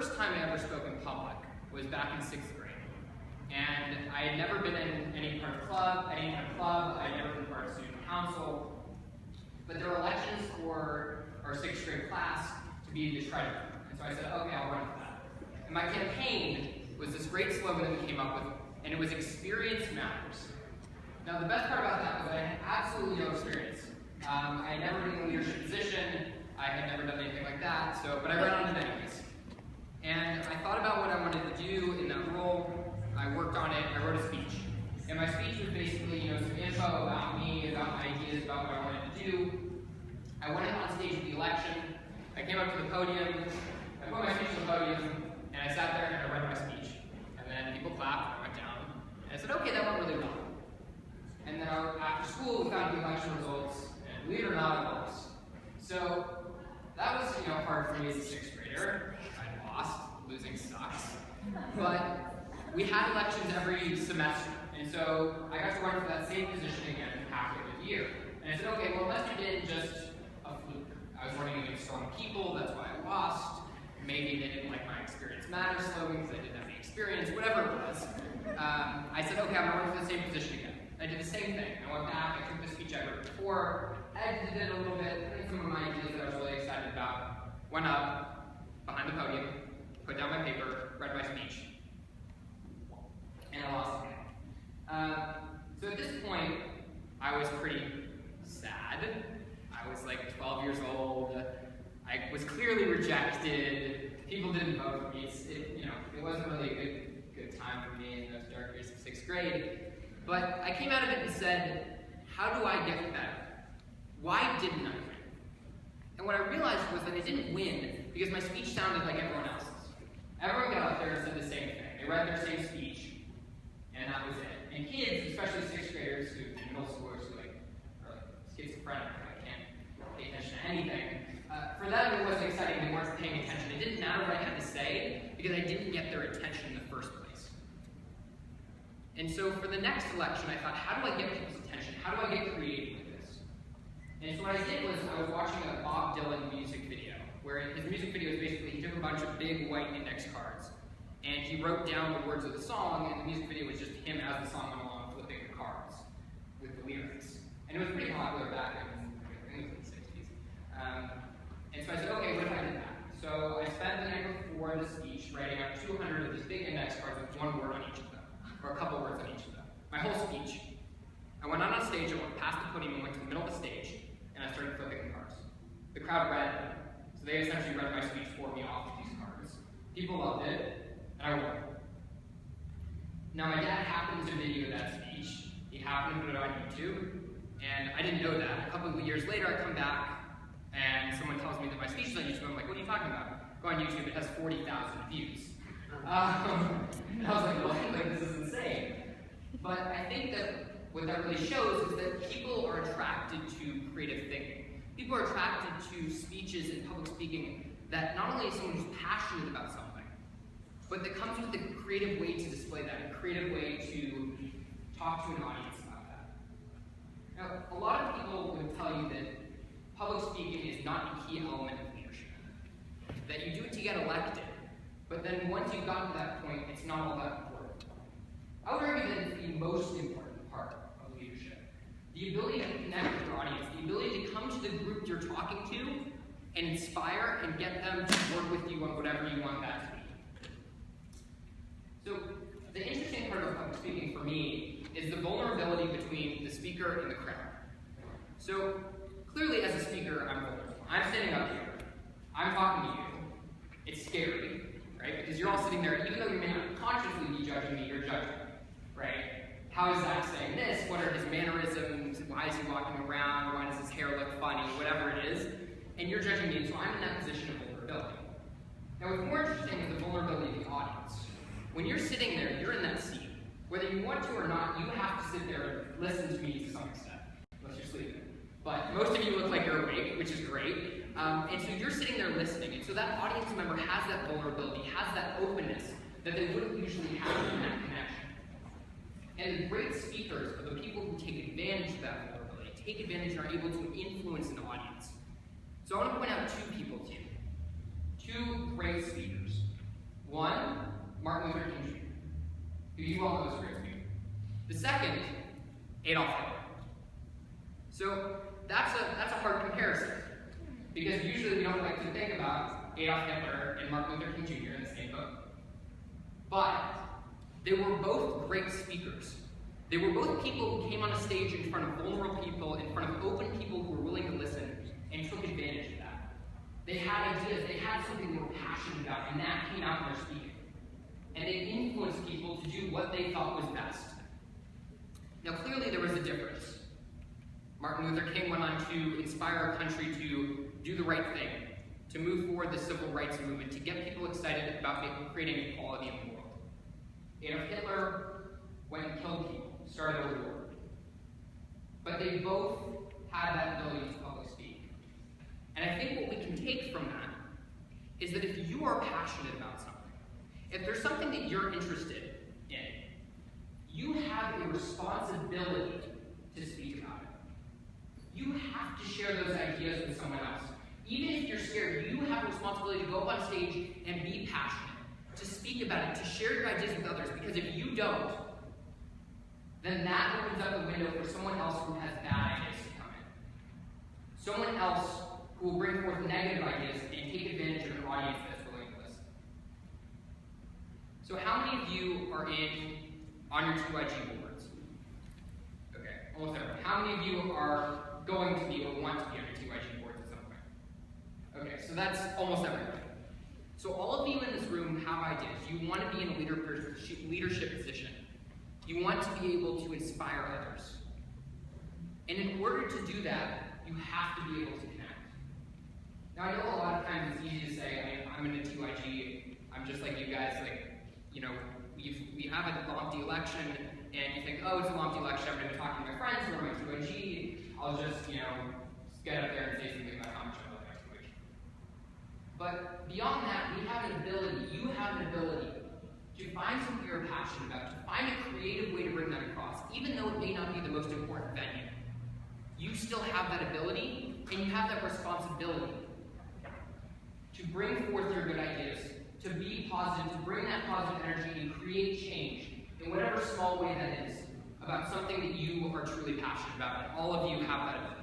first time I ever spoke in public was back in 6th grade. And I had never been in any kind of club, I had never been part of student council, but there were elections for our 6th grade class to be the treasurer. And so I said, okay, I'll run for that. And my campaign was this great slogan that we came up with, and it was "Experience Matters." Now the best part about that was I had absolutely no experience. I had never been in a leadership position, I had never done anything like that, but I ran on it anyways. And I thought about what I wanted to do in that role. I worked on it, I wrote a speech. And my speech was basically, some info about me, about my ideas, about what I wanted to do. I went on stage at the election, I came up to the podium, I put my speech on the podium, and I sat there and I read my speech. And then people clapped, and I went down, and I said, okay, that went really well. And then after school, we found the election results, and believe it or not, I lost. So that was, hard for me as a 6th grader. I lost, losing sucks. But we had elections every semester, and so I got to run for that same position again halfway through the year. And I said, okay, well, let's begin just a fluke. I was running against strong people, that's why I lost. Maybe they didn't like my "Experience Matters" slogan because I didn't have any experience, whatever it was. I said, okay, I'm going to run for the same position again. I did the same thing. I went back, I took the speech I wrote before, edited it a little bit, put in some of my ideas that I was really excited about, went up, behind the podium, put down my paper, read my speech, and I lost again. So at this point, I was pretty sad. I was like 12 years old. I was clearly rejected. People didn't vote for me. It wasn't really a good time for me in those dark years of 6th grade. But I came out of it and said, how do I get better? Why didn't I win? And what I realized was that I didn't win because my speech sounded like everyone else's. Everyone got up there and said the same thing. They read their same speech, and that was it. And kids, especially 6th graders who in middle schoolers who are schizophrenic, can't pay attention to anything, for them it wasn't exciting, they weren't paying attention. It didn't matter what I had to say because I didn't get their attention in the first place. And so for the next election, I thought, how do I get people's attention? How do I get creative with this? And so what I did was I was watching a Bob Dylan music video, where his music video is basically, he took a bunch of big white index cards, and he wrote down the words of the song, and the music video was just him as the song went along flipping the cards with the lyrics. And it was pretty popular back in the 60s. And so I said, okay, what if I did that? So I spent the night before the speech writing out 200 of these big index cards with one word on each of them, or a couple words on each of them. My whole speech. I went out on stage, I went past the podium, and went to the middle of the stage, and I started flipping the cards. The crowd read them. So they essentially read my speech for me off of these cards. People loved it, and I won. Now my dad happened to video that speech. He happened to put it on YouTube, and I didn't know that. A couple of years later, I come back, and someone tells me that my speech is on YouTube. I'm like, what are you talking about? Go on YouTube, it has 40,000 views. And I was like, what? Like, this is insane. But I think that what that really shows is that people are attracted to creative thinking. People are attracted to speeches and public speaking that not only is someone who's passionate about something, but that comes with a creative way to display that, a creative way to talk to an audience about that. Now, a lot of people would tell you that public speaking is not a key element of leadership. That you do it to get elected, but then once you've gotten to that point, it's not all that important. I would argue that it's the most important part of leadership. The ability to connect with your audience, the ability to come to the group you're talking to and inspire and get them to work with you on whatever you want that to be. So, the interesting part of public speaking for me is the vulnerability between the speaker and the crowd. So, clearly as a speaker, I'm vulnerable. I'm standing up here. I'm talking to you. It's scary, right? Because you're all sitting there, even though you may not consciously be judging me, you're judging me, right? How is Zach saying this? What are his mannerisms? Why is he walking around? Why does his hair look funny? Whatever it is. And you're judging me, and so I'm in that position of vulnerability. Now, what's more interesting is the vulnerability of the audience. When you're sitting there, you're in that seat. Whether you want to or not, you have to sit there and listen to me to some extent, unless you're sleeping. But most of you look like you're awake, which is great. And so you're sitting there listening, and so that audience member has that vulnerability, has that openness that they wouldn't usually have in that connection. And the great speakers are the people who take advantage of that vulnerability, take advantage and are able to influence an audience. So I want to point out two people to you. Two great speakers. Adolf Hitler. So that's a hard comparison, because usually we don't like to think about Adolf Hitler and Martin Luther King Jr. in the same boat. But they were both great speakers. They were both people who came on a stage in front of vulnerable people, in front of open people who were willing to listen, and took advantage of that. They had ideas, they had something they were passionate about, and that came out in their speaking. And they influenced people to do what they thought was best. Now clearly there was a difference. Martin Luther King went on to inspire our country to do the right thing, to move forward the civil rights movement, to get people excited about creating equality in the world. Adolf Hitler went and killed people, started a war. But they both had that ability to public speak. And I think what we can take from that is that if you are passionate about something, if there's something that you're interested in, you have a responsibility to speak about it. You have to share those ideas with someone else. Even if you're scared, you have a responsibility to go up on stage and be passionate, to speak about it, to share your ideas with others, because if you don't, then that opens up the window for someone else who has bad ideas to come in. Someone else who will bring forth negative ideas and take advantage of an audience that's willing to listen. So how many of you are on your NFTY boards? Okay, almost everyone. How many of you are going to be or want to be on your NFTY boards at some point? Okay, so that's almost everyone. So all of you in this room have ideas. You want to be in a leadership position. You want to be able to inspire others. And in order to do that, you have to be able to connect. Now I know a lot of times it's easy to say, I'm in a NFTY, I'm just like you guys, like, you know, we have a lofty election, and you think, oh, it's a lofty election, I'm going to be talking to my friends who are my NFTY, I'll just, you know, get up there and say something about how much I love NFTY. But beyond that, we have an ability, you have an ability to find something you're passionate about, to find a creative way to bring that across, even though it may not be the most important venue. You still have that ability, and you have that responsibility to bring forth your good ideas, to be positive, to bring that positive energy and create change in whatever small way that is, about something that you are truly passionate about, and all of you have that ability.